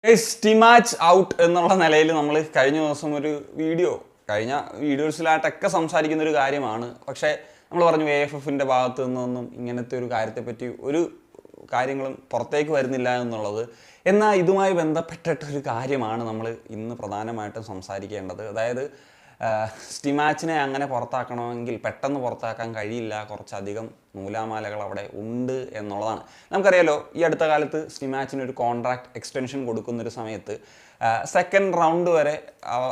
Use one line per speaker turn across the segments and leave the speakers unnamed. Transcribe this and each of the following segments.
Stimac out എന്നുള്ള നിലയിൽ നമ്മൾ കഴിഞ്ഞ ദിവസം ഒരു കഴിഞ്ഞ വീഡിയോസിലായിട്ടൊക്കെ സംസാരിക്കുന്ന ഒരു കാര്യമാണ്. പക്ഷേ നമ്മൾ പറഞ്ഞു AFFന്റെ ഭാഗത്തു നിന്നൊന്നും ഇങ്ങനത്തെ ഒരു കാര്യത്തെപ്പറ്റി ഒരു കാര്യങ്ങളും പുറത്തേക്ക് വരുന്നില്ല എന്നുള്ളത്. എന്നാൽ ഇതുമായി ബന്ധപ്പെട്ടിട്ടൊരു കാര്യമാണ് നമ്മൾ ഇന്ന് പ്രധാനമായിട്ടും സംസാരിക്കേണ്ടത്. അതായത് സ്റ്റിമാച്ചിനെ അങ്ങനെ പുറത്താക്കണമെങ്കിൽ പെട്ടെന്ന് പുറത്താക്കാൻ കഴിയില്ല, കുറച്ചധികം നൂലാമാലകൾ അവിടെ ഉണ്ട് എന്നുള്ളതാണ്. നമുക്കറിയാലോ, ഈ അടുത്ത കാലത്ത് സ്റ്റിമാച്ചിന് ഒരു കോൺട്രാക്ട് എക്സ്റ്റൻഷൻ കൊടുക്കുന്നൊരു സമയത്ത് സെക്കൻഡ് റൗണ്ട് വരെ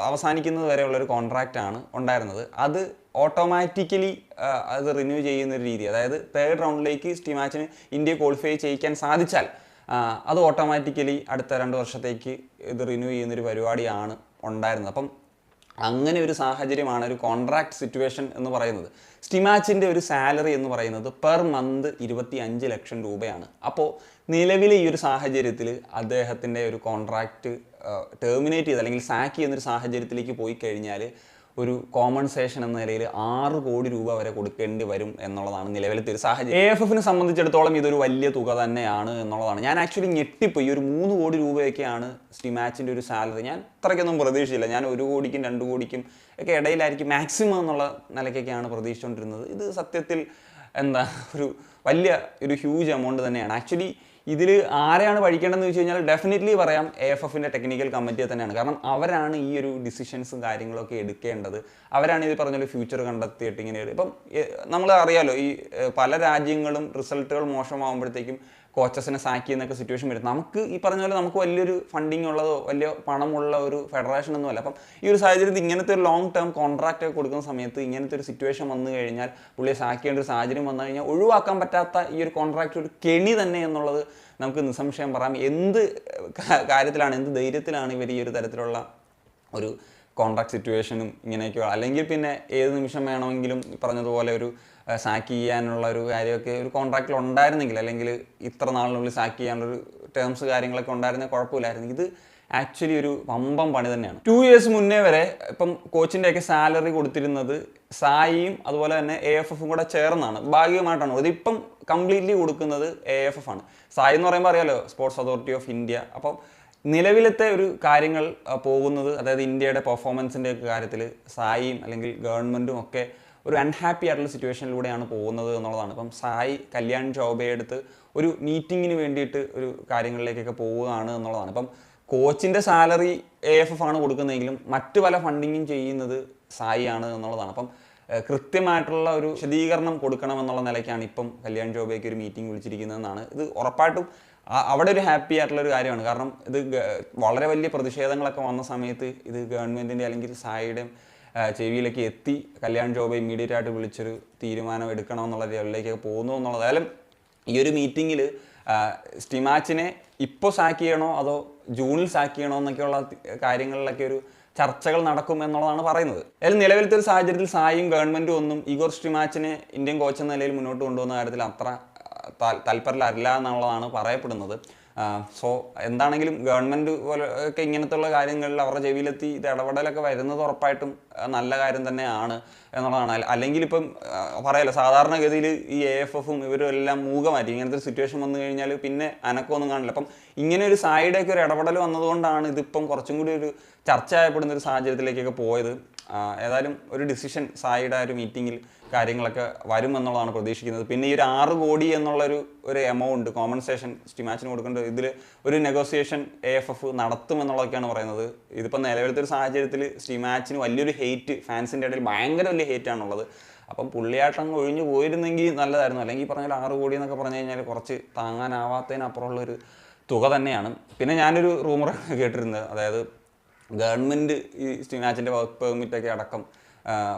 അവസാനിക്കുന്നത് വരെയുള്ളൊരു കോൺട്രാക്റ്റാണ് ഉണ്ടായിരുന്നത്. അത് ഓട്ടോമാറ്റിക്കലി അത് റിന്യൂ ചെയ്യുന്നൊരു രീതി, അതായത് തേർഡ് റൗണ്ടിലേക്ക് സ്റ്റിമാച്ചിന് ഇന്ത്യയെ ക്വാളിഫൈ ചെയ്യിക്കാൻ സാധിച്ചാൽ അത് ഓട്ടോമാറ്റിക്കലി അടുത്ത 2 വർഷത്തേക്ക് ഇത് റിന്യൂ ചെയ്യുന്നൊരു പരിപാടിയാണ് ഉണ്ടായിരുന്നത്. അപ്പം അങ്ങനെ ഒരു സാഹചര്യമാണ് ഒരു കോൺട്രാക്ട് സിറ്റുവേഷൻ എന്ന് പറയുന്നത്. സ്റ്റിമാച്ചിൻ്റെ ഒരു സാലറി എന്ന് പറയുന്നത് പെർ മന്ത് 25 ലക്ഷം രൂപയാണ്. അപ്പോൾ നിലവിലെ ഈ ഒരു സാഹചര്യത്തിൽ അദ്ദേഹത്തിൻ്റെ ഒരു കോൺട്രാക്റ്റ് ടെർമിനേറ്റ് ചെയ്ത് അല്ലെങ്കിൽ സാക്ക് ചെയ്യുന്നൊരു സാഹചര്യത്തിലേക്ക് പോയി കഴിഞ്ഞാൽ ഒരു കോമ്പൻസേഷൻ എന്ന നിലയിൽ 6 കോടി രൂപ വരെ കൊടുക്കേണ്ടി വരും എന്നുള്ളതാണ് നിലവിലത്തെ ഒരു സാഹചര്യം. AFFനെ സംബന്ധിച്ചിടത്തോളം ഇതൊരു വലിയ തുക തന്നെയാണ് എന്നുള്ളതാണ്. ഞാൻ ആക്ച്വലി ഞെട്ടിപ്പോയി. ഒരു 3 കോടി രൂപയൊക്കെയാണ് സ്റ്റിമാച്ചിൻ്റെ ഒരു സാലറി. ഞാൻ അത്രയ്ക്കൊന്നും പ്രതീക്ഷിച്ചില്ല. ഞാൻ 1 കോടിക്കും 2 കോടിക്കും ഒക്കെ ഇടയിലായിരിക്കും മാക്സിമം എന്നുള്ള നിലയ്ക്കൊക്കെയാണ് പ്രതീക്ഷിച്ചുകൊണ്ടിരുന്നത്. ഇത് സത്യത്തിൽ വലിയ ഒരു ഹ്യൂജ് എമൗണ്ട് തന്നെയാണ്. ആക്ച്വലി ഇതിൽ ആരെയാണ് പഠിക്കേണ്ടതെന്ന് വെച്ച് കഴിഞ്ഞാൽ ഡെഫിനറ്റ്ലി പറയാം AFFന്റെ ടെക്നിക്കൽ കമ്മിറ്റിയെ തന്നെയാണ്. കാരണം അവരാണ് ഈ ഒരു ഡിസിഷൻസും കാര്യങ്ങളൊക്കെ എടുക്കേണ്ടത്. അവരാണ് ഇത് പറഞ്ഞ ഫ്യൂച്ചർ കണ്ടെത്തിയിട്ട് ഇങ്ങനെ. ഇപ്പം നമ്മൾ അറിയാലോ, ഈ പല രാജ്യങ്ങളും റിസൾട്ടുകൾ മോശമാകുമ്പോഴത്തേക്കും കോച്ചസിനെ സാക്ക് ചെയ്യുന്നൊക്കെ സിറ്റുവേഷൻ വരും. നമുക്ക് ഈ പറഞ്ഞ പോലെ നമുക്ക് വലിയൊരു ഫണ്ടിങ് ഉള്ളതോ വലിയ പണമുള്ള ഒരു ഫെഡറേഷൻ ഒന്നുമല്ല. അപ്പം ഈ ഒരു സാഹചര്യത്തിൽ ഇങ്ങനത്തെ ഒരു ലോങ് ടേം കോൺട്രാക്റ്റ് ഒക്കെ കൊടുക്കുന്ന സമയത്ത് ഇങ്ങനത്തെ ഒരു സിറ്റുവേഷൻ വന്നു കഴിഞ്ഞാൽ, പുള്ളിയെ സാക്ക് ചെയ്യേണ്ട ഒരു സാഹചര്യം വന്നു കഴിഞ്ഞാൽ ഒഴിവാക്കാൻ പറ്റാത്ത ഈ ഒരു കോൺട്രാക്റ്റ് ഒരു കെണി തന്നെ എന്നുള്ളത് നമുക്ക് നിസ്സംശയം പറയാം. എന്ത് കാര്യത്തിലാണ്, എന്ത് ധൈര്യത്തിലാണ് ഇവർ ഈ ഒരു തരത്തിലുള്ള ഒരു കോൺട്രാക്ട് സിറ്റുവേഷനും ഇങ്ങനെയൊക്കെയോ, അല്ലെങ്കിൽ പിന്നെ ഏത് നിമിഷം വേണമെങ്കിലും പറഞ്ഞതുപോലെ ഒരു സാക്ക് ചെയ്യാനുള്ള ഒരു കാര്യമൊക്കെ ഒരു കോൺട്രാക്റ്റിൽ ഉണ്ടായിരുന്നെങ്കിൽ, അല്ലെങ്കിൽ ഇത്ര നാളിനുള്ളിൽ സാക്ക് ചെയ്യാനുള്ളൊരു ടേംസ് കാര്യങ്ങളൊക്കെ ഉണ്ടായിരുന്നെങ്കിൽ കുഴപ്പമില്ലായിരുന്നു. ഇത് ആക്ച്വലി ഒരു വമ്പം പണി തന്നെയാണ്. 2 years മുന്നേ വരെ ഇപ്പം കോച്ചിൻ്റെയൊക്കെ സാലറി കൊടുത്തിരുന്നത് സായിയും അതുപോലെ തന്നെ AFFും കൂടെ ചേർന്നാണ്, ഭാഗികമായിട്ടാണ്. ഇതിപ്പം കംപ്ലീറ്റ്ലി കൊടുക്കുന്നത് AFF ആണ്. സായി എന്ന് പറയുമ്പോൾ അറിയാലോ, സ്പോർട്സ് അതോറിറ്റി ഓഫ് ഇന്ത്യ. അപ്പം നിലവിലത്തെ ഒരു കാര്യങ്ങൾ പോകുന്നത്, അതായത് ഇന്ത്യയുടെ പെർഫോമൻസിൻ്റെ ഒക്കെ കാര്യത്തിൽ സായിയും അല്ലെങ്കിൽ ഗവൺമെൻറ്റും ഒക്കെ ഒരു അൺഹാപ്പി ആയിട്ടുള്ള സിറ്റുവേഷനിലൂടെയാണ് പോകുന്നത് എന്നുള്ളതാണ്. ഇപ്പം സായി കല്യാൺ ചൗബയെ അടുത്ത് ഒരു മീറ്റിങ്ങിന് വേണ്ടിയിട്ട് ഒരു കാര്യങ്ങളിലേക്കൊക്കെ പോവുകയാണ് എന്നുള്ളതാണ്. ഇപ്പം കോച്ചിൻ്റെ സാലറി AFF ആണ് കൊടുക്കുന്നതെങ്കിലും മറ്റു പല ഫണ്ടിങ്ങും ചെയ്യുന്നത് സായി ആണ് എന്നുള്ളതാണ്. അപ്പം കൃത്യമായിട്ടുള്ള ഒരു വിശദീകരണം കൊടുക്കണമെന്നുള്ള നിലയ്ക്കാണ് ഇപ്പം കല്യാൺ ചൗബയ്ക്ക് ഒരു മീറ്റിംഗ് വിളിച്ചിരിക്കുന്നതെന്നാണ്. ഇത് ഉറപ്പായിട്ടും അവിടെ ഒരു ഹാപ്പി ആയിട്ടുള്ളൊരു കാര്യമാണ്. കാരണം ഇത് വളരെ വലിയ പ്രതിഷേധങ്ങളൊക്കെ വന്ന സമയത്ത് ഇത് ഗവൺമെൻറ്റിൻ്റെ അല്ലെങ്കിൽ സായിയുടെയും ചെവിയിലേക്ക് എത്തി കല്യാൺ ചൗബ ഇമ്മീഡിയറ്റ് ആയിട്ട് വിളിച്ചൊരു തീരുമാനം എടുക്കണമെന്നുള്ള ലെവലിലേക്കൊക്കെ പോകുന്നു എന്നുള്ളത്. ഏതായാലും ഈ ഒരു മീറ്റിങ്ങിൽ സ്റ്റിമാച്ചിനെ ഇപ്പോൾ സാക്ക് ചെയ്യണോ അതോ ജൂണിൽ സാക്ക് ചെയ്യണോ എന്നൊക്കെയുള്ള കാര്യങ്ങളിലൊക്കെ ഒരു ചർച്ചകൾ നടക്കും എന്നുള്ളതാണ് പറയുന്നത്. അതിൽ നിലവിലത്തെ ഒരു സാഹചര്യത്തിൽ സായും ഗവൺമെൻറ്റും ഒന്നും ഇഗോർ സ്റ്റിമാച്ചിനെ ഇന്ത്യൻ കോച്ച് എന്ന നിലയിൽ മുന്നോട്ട് കൊണ്ടുപോകുന്ന കാര്യത്തിൽ അത്ര താല്പര്യമില്ല എന്നുള്ളതാണ് പറയപ്പെടുന്നത്. സോ എന്താണെങ്കിലും ഗവൺമെൻറ് പോലെ ഒക്കെ ഇങ്ങനത്തുള്ള കാര്യങ്ങളിൽ അവരുടെ ചെവിയിലെത്തി ഇത് ഇടപെടലൊക്കെ വരുന്നത് ഉറപ്പായിട്ടും നല്ല കാര്യം തന്നെയാണ് എന്നുള്ളതാണ്. അല്ലെങ്കിൽ ഇപ്പം പറയാലോ, സാധാരണഗതിയിൽ ഈ AFFും ഇവരും എല്ലാം മൂകമായിരിക്കും. ഇങ്ങനത്തെ ഒരു സിറ്റുവേഷൻ വന്നു കഴിഞ്ഞാൽ പിന്നെ അനക്കമൊന്നും കാണില്ല. അപ്പം ഇങ്ങനെ ഒരു സായിയുടെയൊക്കെ ഒരു ഇടപെടൽ വന്നതുകൊണ്ടാണ് ഇതിപ്പം കുറച്ചും കൂടി ഒരു ചർച്ച ചെയ്യപ്പെടുന്ന ഒരു സാഹചര്യത്തിലേക്കൊക്കെ പോയത്. ഏതായാലും ഒരു ഡിസിഷൻ സായിയുടെ ഒരു മീറ്റിങ്ങിൽ കാര്യങ്ങളൊക്കെ വരുമെന്നുള്ളതാണ് പ്രതീക്ഷിക്കുന്നത്. പിന്നെ ഈ ഒരു 6 കോടി എന്നുള്ളൊരു എമൗണ്ട് കോമ്പൻസേഷൻ സ്റ്റിമാച്ചിന് കൊടുക്കേണ്ടത്, ഇതിൽ ഒരു നെഗോസിയേഷൻ AFF നടത്തുമെന്നുള്ളതൊക്കെയാണ് പറയുന്നത്. ഇതിപ്പോൾ നിലവിലത്തെ ഒരു സാഹചര്യത്തിൽ സ്റ്റിമാച്ചിന് വലിയൊരു ഹെയ്റ്റ് ഫാൻസിൻ്റെ ഇടയിൽ ഭയങ്കര വലിയ ഹെയ്റ്റാണുള്ളത്. അപ്പം പുള്ളിയായിട്ടങ്ങ് ഒഴിഞ്ഞു പോയിരുന്നെങ്കിൽ നല്ലതായിരുന്നു. അല്ലെങ്കിൽ ഈ പറഞ്ഞാൽ 6 കോടി എന്നൊക്കെ പറഞ്ഞു കഴിഞ്ഞാൽ കുറച്ച് താങ്ങാനാവാത്തതിനപ്പുറമുള്ളൊരു തുക തന്നെയാണ്. പിന്നെ ഞാനൊരു റൂമർ കേട്ടിരുന്നത്, അതായത് ഗവൺമെൻറ് ഈ സ്റ്റിമാച്ചിൻ്റെ വർക്ക് പെർമിറ്റൊക്കെ അടക്കം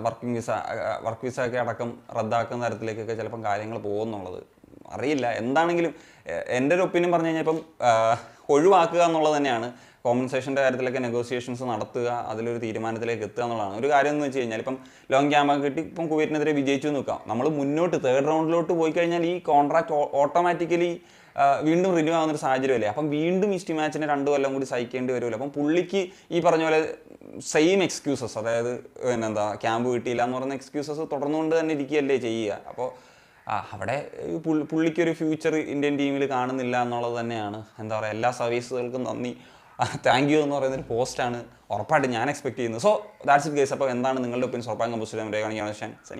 വർക്ക് വിസ ഒക്കെ അടക്കം റദ്ദാക്കുന്ന തരത്തിലേക്കൊക്കെ ചിലപ്പം കാര്യങ്ങൾ പോകുന്നുള്ളത് അറിയില്ല. എന്താണെങ്കിലും എൻ്റെ ഒരു ഒപ്പീനിയൻ പറഞ്ഞു കഴിഞ്ഞാൽ ഇപ്പം ഒഴിവാക്കുക എന്നുള്ളത് തന്നെയാണ്. കോമ്പൻസേഷൻ്റെ കാര്യത്തിലൊക്കെ നെഗോസിയേഷൻസ് നടത്തുക, അതിലൊരു തീരുമാനത്തിലേക്ക് എത്തുക എന്നുള്ളതാണ്. ഒരു കാര്യം എന്ന് വെച്ച് കഴിഞ്ഞാൽ ഇപ്പം ലോങ് ക്യാമ്പൊക്കെ കിട്ടി ഇപ്പം കുവൈറ്റിനെതിരെ വിജയിച്ചു നിൽക്കാം. നമ്മൾ മുന്നോട്ട് തേർഡ് റൗണ്ടിലോട്ട് പോയി കഴിഞ്ഞാൽ ഈ കോൺട്രാക്ട് ഓട്ടോമാറ്റിക്കലി വീണ്ടും റിന്യൂ ആവുന്നൊരു സാഹചര്യമല്ലേ. അപ്പം വീണ്ടും ഈ സ്റ്റിമാച്ചിനെ 2 കൊല്ലം കൂടി സഹിക്കേണ്ടി വരുമല്ലോ. അപ്പം പുള്ളിക്ക് ഈ പറഞ്ഞ പോലെ സെയിം എക്സ്ക്യൂസസ്, അതായത് ക്യാമ്പ് കിട്ടിയില്ല എന്ന് പറയുന്ന എക്സ്ക്യൂസസ് തുടർന്നുകൊണ്ട് തന്നെ ഇരിക്കുകയല്ലേ ചെയ്യുക. അപ്പോൾ അവിടെ പുള്ളിക്കൊരു ഫ്യൂച്ചർ ഇന്ത്യൻ ടീമിൽ കാണുന്നില്ല എന്നുള്ളത് തന്നെയാണ്. എന്താ പറയുക, എല്ലാ സർവീസുകൾക്കും നന്ദി. താങ്ക് യു എന്ന് പറയുന്നൊരു പോസ്റ്റാണ് ഉറപ്പായിട്ട് ഞാൻ എക്സ്പെക്ട് ചെയ്യുന്നത്. So that's it guys. അപ്പോൾ എന്താണ് നിങ്ങളുടെ ഒപ്പീനിയൻസ് ഉറപ്പായും കമ്പോസ് ചെയ്യാൻ രേഖ കാണിക്കാൻ സനി.